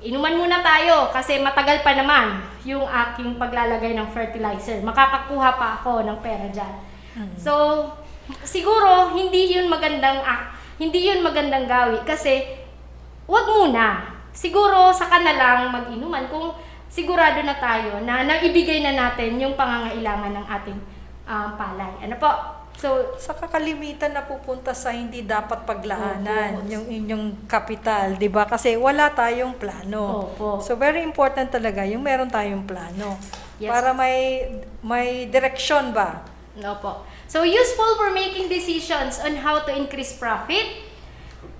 inuman muna tayo kasi matagal pa naman yung aking paglalagay ng fertilizer. Makakakuha pa ako ng pera dyan. So, siguro hindi yun magandang gawi kasi wag muna. Siguro saka na lang mag-inuman kung sigurado na tayo na naibigay na natin yung pangangailangan ng ating palay. Ano po? So,
Sa kakalimitan na pupunta sa hindi dapat paglaanan
Opo.
yung inyong kapital, 'di ba? Kasi wala tayong plano.
Opo.
So very important talaga yung meron tayong plano.
Yes.
Para may direksyon ba?
no po. So, useful for making decisions on how to increase profit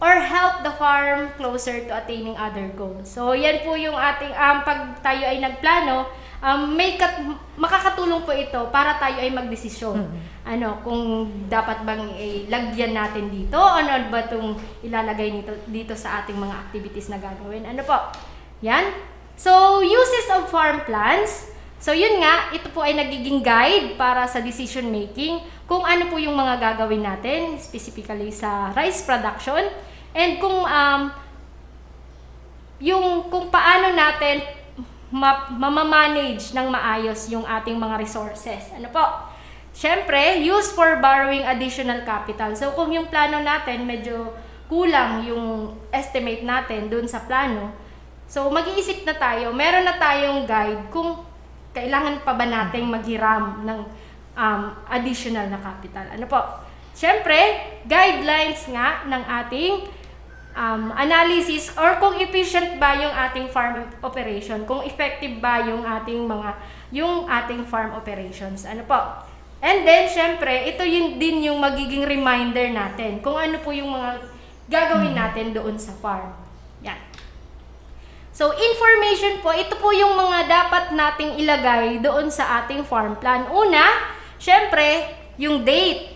or help the farm closer to attaining other goals. So, yan po yung ating, pag tayo ay nagplano, makakatulong po ito para tayo ay magdesisyon. Kung dapat bang lagyan natin dito, ano ba itong ilalagay dito sa ating mga activities na gagawin. Ano po? Yan. So, uses of farm plans. So, yun nga, ito po ay nagiging guide para sa decision making kung ano po yung mga gagawin natin, specifically sa rice production, and kung paano natin mamamanage ng maayos yung ating mga resources. Ano po? Siyempre, use for borrowing additional capital. So, kung yung plano natin medyo kulang yung estimate natin dun sa plano, so mag-iisip na tayo, meron na tayong guide kung kailangan pa ba nating maghiram ng additional na capital. Ano po? Siyempre, guidelines nga ng ating analysis or kung efficient ba yung ating farm operation, kung effective ba yung ating farm operations. Ano po? And then, syempre, ito din yung magiging reminder natin kung ano po yung mga gagawin natin doon sa farm. Yan. So, information po, ito po yung mga dapat nating ilagay doon sa ating farm plan. Una, syempre, yung date.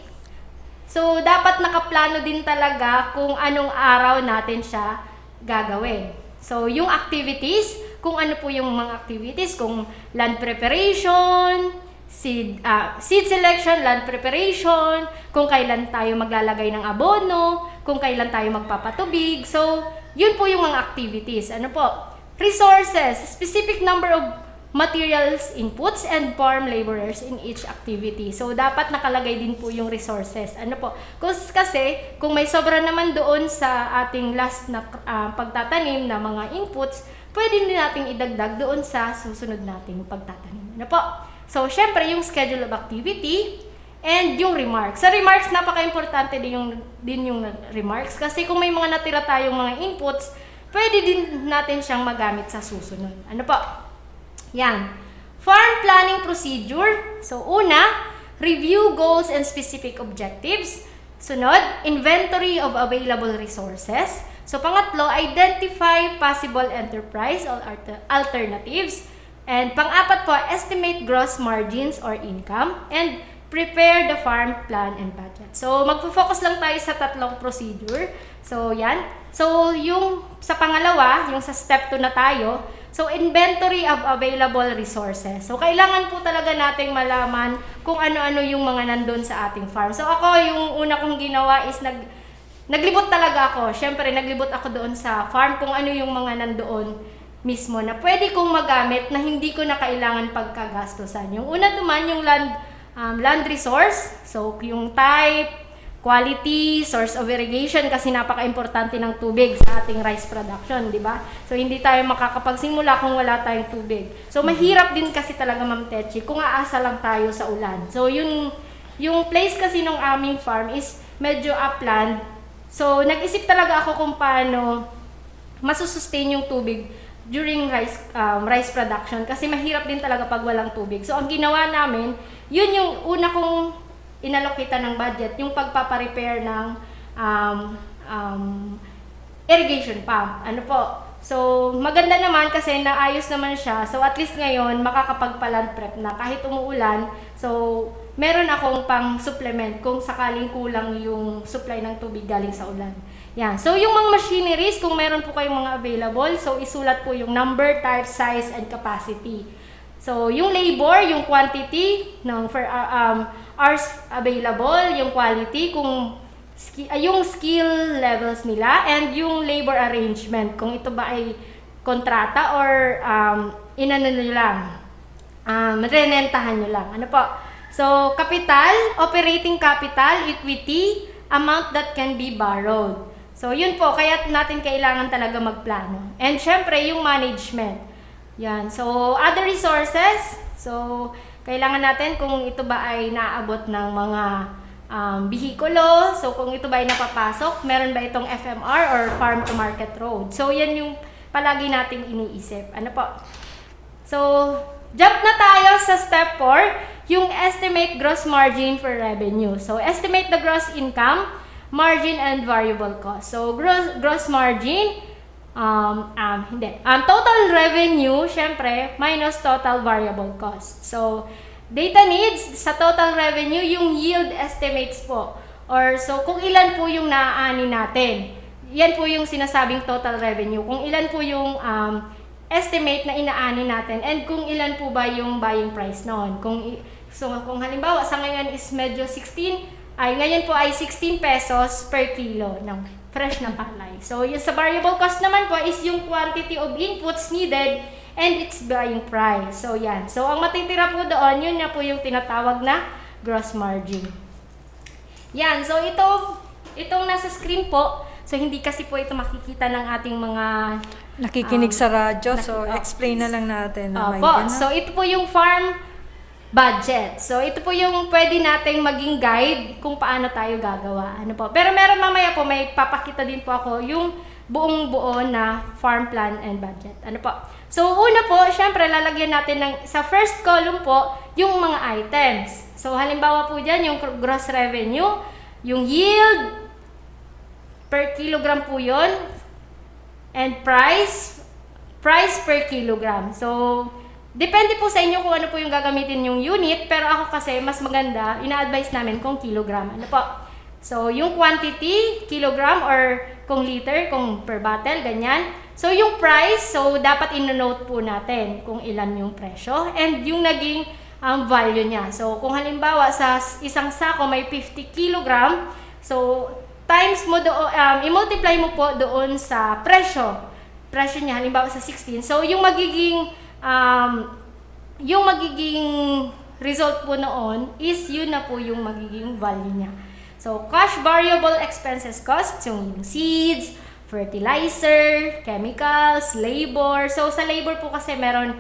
So, dapat nakaplano din talaga kung anong araw natin siya gagawin. So, yung activities, kung ano po yung mga activities, kung land preparation, seed selection, land preparation, kung kailan tayo maglalagay ng abono, kung kailan tayo magpapatubig. So, yun po yung mga activities. Ano po? Resources, specific number of materials, inputs, and farm laborers in each activity. So, dapat nakalagay din po yung resources. Ano po? Kasi, kung may sobra naman doon sa ating last na pagtatanim na mga inputs, pwede din nating idagdag doon sa susunod nating pagtatanim. Ano po? So, syempre, yung schedule of activity and yung remarks. Sa remarks, napaka-importante din yung remarks kasi kung may mga natira tayong mga inputs, pwede din natin siyang magamit sa susunod. Ano po? Yan. Farm planning procedure. So, una, review goals and specific objectives. Sunod, inventory of available resources. So, pangatlo, identify possible enterprise or alternatives. And pang-apat po, estimate gross margins or income. And prepare the farm plan and budget. So, magpo-focus lang tayo sa tatlong procedure. So, yan. So, yung sa pangalawa, yung sa step 2 na tayo, so, inventory of available resources. So, kailangan po talaga nating malaman kung ano-ano yung mga nandun sa ating farm. So, ako, yung una kong ginawa is naglibot talaga ako. Syempre, naglibot ako doon sa farm kung ano yung mga nandoon mismo na pwede kong magamit na hindi ko na kailangan pagkagastusan. Yung una naman, yung land resource. So, yung type, quality, source of irrigation kasi napaka-importante ng tubig sa ating rice production, di ba? So, hindi tayo makakapagsimula kung wala tayong tubig. So, mahirap din kasi talaga, Ma'am Techi, kung aasa lang tayo sa ulan. So, yung place kasi ng aming farm is medyo upland. So, nag-isip talaga ako kung paano masusustain yung tubig during rice production kasi mahirap din talaga pag walang tubig. So, ang ginawa namin, yun yung una kong inalokita ng budget, yung pagpaparepair ng irrigation pump. Ano po? So, maganda naman kasi naayos naman siya. So, at least ngayon, makakapagpa-land prep na kahit umuulan. So, meron akong pang supplement kung sakaling kulang yung supply ng tubig galing sa ulan. Yan. So, yung mga machineries, kung meron po kayong mga available, so isulat po yung number, type, size, and capacity. So, yung labor, yung quantity ng hours available, yung quality, yung skill levels nila, and yung labor arrangement, kung ito ba ay kontrata or inano nyo lang, renentahan nyo lang. Ano po? So, capital, operating capital, equity, amount that can be borrowed. So, yun po, kaya natin kailangan talaga magplano. And syempre, yung management. Yan. So, other resources. So, kailangan natin kung ito ba ay naaabot ng mga bihikulo. So, kung ito ba ay napapasok, meron ba itong FMR or farm to market road. So, yan yung palagi nating iniisip. Ano po? So, jump na tayo sa step 4. Yung estimate gross margin for revenue. So, estimate the gross income, margin, and variable cost. So, gross margin, total revenue, syempre, minus total variable cost. So, data needs, sa total revenue, yung yield estimates po. Or, so, kung ilan po yung naaani natin. Yan po yung sinasabing total revenue. Kung ilan po yung estimate na inaani natin and kung ilan po ba yung buying price noon. Kung halimbawa sa ngayon is medyo 16, ngayon po ay 16 pesos per kilo ng fresh na palay. So yung sa variable cost naman po is yung quantity of inputs needed and its buying price. So yan. So ang matitira po doon, yun na po yung tinatawag na gross margin. Yan. So itong nasa screen po, so hindi kasi po ito makikita ng ating mga
Nakikinig sa radyo, so explain na lang natin.
Opo. So ito po yung farm budget. So ito po yung pwede nating maging guide kung paano tayo gagawa. Ano po? Pero meron mamaya po, may papakita din po ako yung buong-buo na farm plan and budget. Ano po? So una po, syempre lalagyan natin sa first column po yung mga items. So halimbawa po dyan yung gross revenue, yung yield per kilogram po yun, and price per kilogram. So depende po sa inyo kung ano po yung gagamitin yung unit, pero ako kasi mas maganda, ina-advise namin kung kilogram. Ano po? So, yung quantity, kilogram or kung liter, kung per bottle, ganyan. So, yung price, so dapat ino-note po natin kung ilan yung presyo and yung naging value niya. So, kung halimbawa sa isang sako may 50 kilogram, so times mo i-multiply mo po doon sa presyo niya, halimbawa sa 16. So, yung magiging result po noon is yun na po yung magiging value niya. So, cash variable expenses cost, yung seeds, fertilizer, chemicals, labor. So, sa labor po kasi meron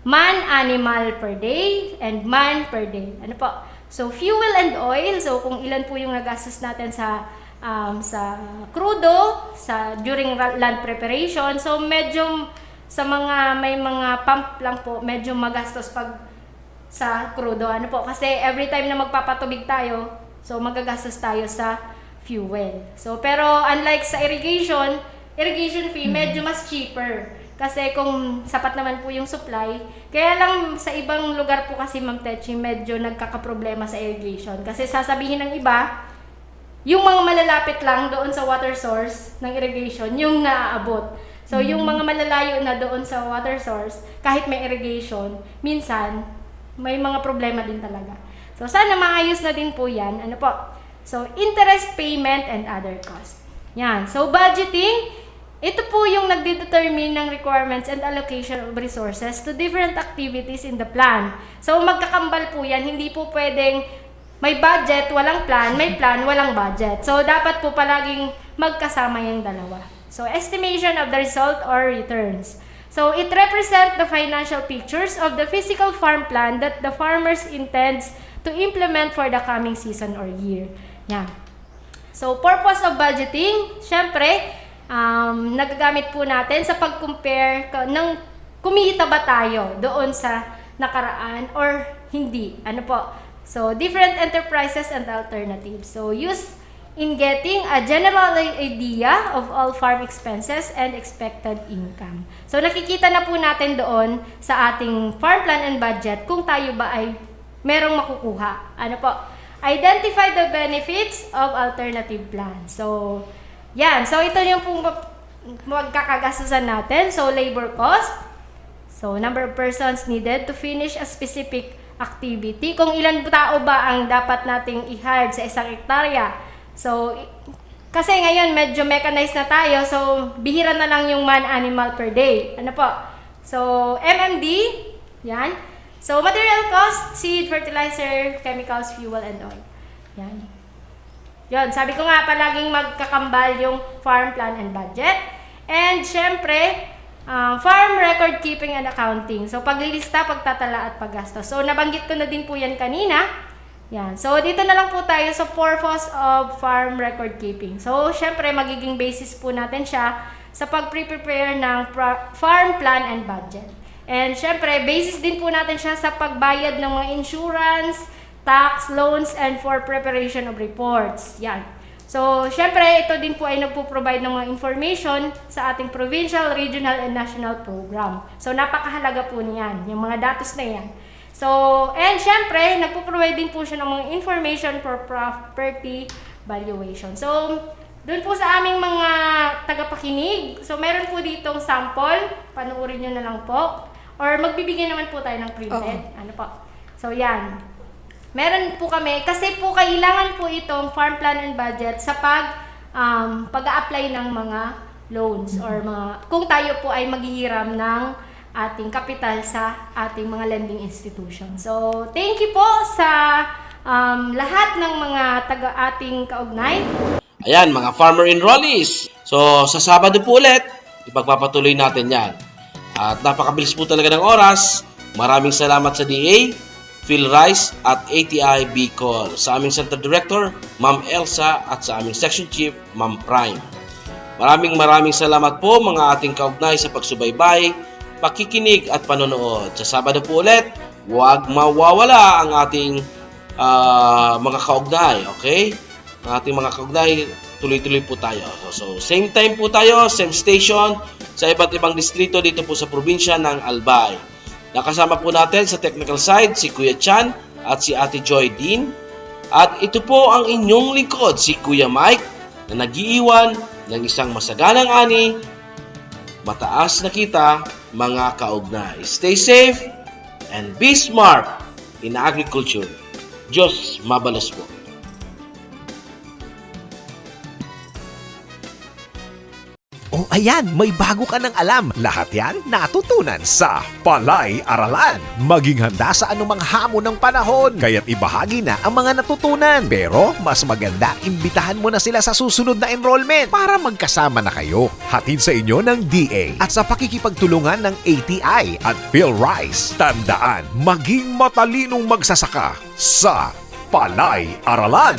man, animal per day, and man per day. Ano po? So, fuel and oil. So, kung ilan po yung nagastos natin sa crudo, during land preparation. So, medyo may mga pump lang po, medyo magastos pag sa crudo. Ano po? Kasi every time na magpapatubig tayo, so magagastos tayo sa fuel. So, pero unlike sa irrigation fee, medyo mas cheaper. Kasi kung sapat naman po yung supply, kaya lang sa ibang lugar po kasi, Ma'am Techi, medyo nagkakaproblema sa irrigation. Kasi sasabihin ng iba, yung mga malalapit lang doon sa water source ng irrigation, yung naaabot. So, yung mga malalayo na doon sa water source, kahit may irrigation, minsan, may mga problema din talaga. So, sana maayos na din po yan. Ano po? So, interest payment and other costs. Yan. So, budgeting, ito po yung nagdedetermine ng requirements and allocation of resources to different activities in the plan. So, magkakambal po yan. Hindi po pwedeng may budget, walang plan, may plan, walang budget. So, dapat po palaging magkasama yung dalawa. So, estimation of the result or returns. So, it represents the financial pictures of the physical farm plan that the farmers intends to implement for the coming season or year. Yan. So, purpose of budgeting, syempre, nagagamit po natin sa pag-compare ng kumita ba tayo doon sa nakaraan or hindi. Ano po? So, different enterprises and alternatives. So, use in getting a general idea of all farm expenses and expected income. So, nakikita na po natin doon sa ating farm plan and budget kung tayo ba ay merong makukuha. Ano po? Identify the benefits of alternative plans. So, yan. So, ito yung pong magkakagastusan natin. So, labor cost. So, number of persons needed to finish a specific activity. Kung ilan tao ba ang dapat nating i-hire sa isang hektarya. So, Kasi ngayon medyo mechanized na tayo, so bihira na lang yung man-animal per day. Ano po? So, MMD, yan. So, material cost, seed, fertilizer, chemicals, fuel, and oil. Yan. Yun, sabi ko nga palaging magkakambal yung farm plan and budget. And syempre, farm record keeping and accounting. So, paglilista, pagtatala at paggastos. So, nabanggit ko na din po yan kanina. Yan. So, dito na lang po tayo sa purpose of farm record keeping. So, syempre, magiging basis po natin siya sa pag-prepare ng farm plan and budget. And syempre, basis din po natin siya sa pagbayad ng mga insurance, tax, loans, and for preparation of reports. Yan. So, syempre, ito din po ay nagpo-provide ng mga information sa ating provincial, regional, and national program. So, napakahalaga po niyan, yung mga datos na yan. So, and syempre, nagpo-provide din po siya ng mga information for property valuation. So, doon po sa aming mga tagapakinig, so meron po ditong sample, panuorin nyo na lang po. Or magbibigay naman po tayo ng printed. Ano po? So, yan. Meron po kami, kasi po kailangan po itong farm plan and budget sa pag-a-apply ng mga loans or mga, kung tayo po ay maghihiram ng ating kapital sa ating mga lending institution. So, thank you po sa lahat ng mga taga-ating kaugnay.
Ayan, mga farmer enrollees. So, sa Sabado po ulit, ipagpapatuloy natin yan. At napakabilis po talaga ng oras. Maraming salamat sa DA, Phil Rice at ATI Bicol. Sa aming Center Director, Ma'am Elsa, at sa aming Section Chief, Ma'am Prime. Maraming salamat po mga ating kaugnay sa pagsubaybay, pakikinig at panonood. Sa Sabado po ulit, huwag mawawala ang ating mga kaugnay, okay? Ang ating mga kaugnay, tuloy-tuloy po tayo. So, same time po tayo, same station, sa iba't ibang distrito dito po sa probinsya ng Albay. Nakasama po natin sa technical side si Kuya Chan at si Ate Joy Dean. At ito po ang inyong lingkod, si Kuya Mike, na nag-iiwan ng isang masaganang ani, mataas na kita, mga kaugnay. Stay safe and be smart in agriculture. Diyos mabalas po.
O ayan, may bago ka ng alam. Lahat yan natutunan sa Palay Aralan. Maging handa sa anumang hamon ng panahon. Kaya't ibahagi na ang mga natutunan. Pero mas maganda, imbitahan mo na sila sa susunod na enrollment para magkasama na kayo. Hatid sa inyo ng DA at sa pakikipagtulungan ng ATI at Phil Rice. Tandaan, maging matalinong magsasaka sa Palay Aralan.